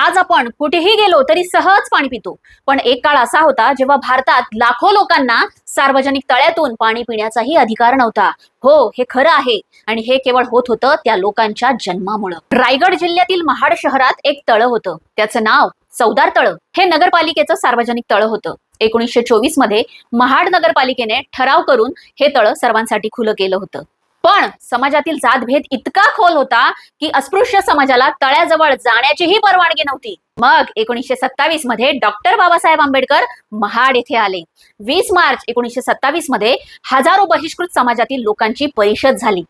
आज आपण कुठेही गेलो तरी सहज पाणी पितो, पण एक काळ असा होता जेव्हा भारतात लाखो लोकांना सार्वजनिक तळ्यातून पाणी पिण्याचाही अधिकार नव्हता. हो, हे खरं आहे आणि हे केवळ होत होतं त्या लोकांच्या जन्मामुळं. रायगड जिल्ह्यातील महाड शहरात एक तळं होतं. त्याचं नाव चवदार तळं. हे नगरपालिकेचं सार्वजनिक तळं होतं. 1924 मध्ये महाड नगरपालिकेने ठराव करून हे तळं सर्वांसाठी खुलं केलं होतं. पण समाजातील जातभेद इतका खोल होता की अस्पृश्य समाजाला तळ्याजवळ जाण्याचीही परवानगी नव्हती. मग 1927 मध्ये डॉक्टर बाबासाहेब आंबेडकर महाड येथे आले. 20 मार्च 1927 मध्ये हजारो बहिष्कृत समाजातील लोकांची परिषद झाली.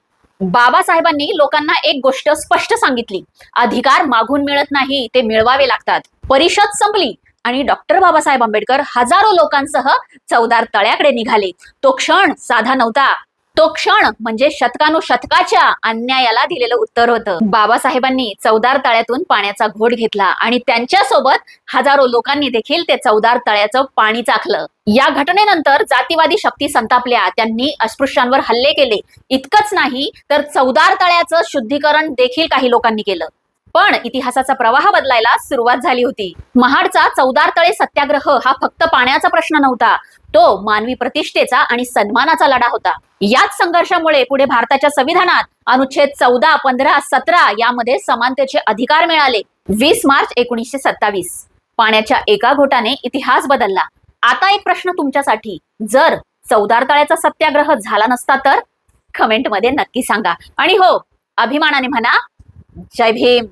बाबासाहेबांनी लोकांना एक गोष्ट स्पष्ट सांगितली, अधिकार मागून मिळत नाही, ते मिळवावे लागतात. परिषद संपली आणि डॉक्टर बाबासाहेब आंबेडकर हजारो लोकांसह चवदार तळ्याकडे निघाले. तो क्षण साधा नव्हता. तो क्षण म्हणजे शतकानुशतकाच्या अन्यायाला दिलेलं उत्तर होतं. बाबासाहेबांनी चवदार तळ्यातून पाण्याचा घोट घेतला आणि त्यांच्यासोबत हजारो लोकांनी देखील ते चवदार तळ्याचं पाणी चाखलं. या घटनेनंतर जातीवादी शक्ती संतापल्या. त्यांनी अस्पृश्यांवर हल्ले केले. इतकंच नाही तर चवदार तळ्याचं शुद्धीकरण देखील काही लोकांनी केलं. पण इतिहासाचा प्रवाह बदलायला सुरुवात झाली होती. महाडचा चवदार तळे सत्याग्रह हा फक्त पाण्याचा प्रश्न नव्हता, तो मानवी प्रतिष्ठेचा आणि सन्मानाचा लढा होता. याच संघर्षामुळे पुढे भारताच्या संविधानात अनुच्छेद 14, 15, 17 यामध्ये समानतेचे अधिकार मिळाले. 20 मार्च 1927 पाण्याच्या एका घोटाने इतिहास बदलला. आता एक प्रश्न तुमच्यासाठी, जर चवदार तळ्याचा सत्याग्रह झाला नसता तर? कमेंट मध्ये नक्की सांगा. आणि हो, अभिमानाने म्हणा, जय भीम.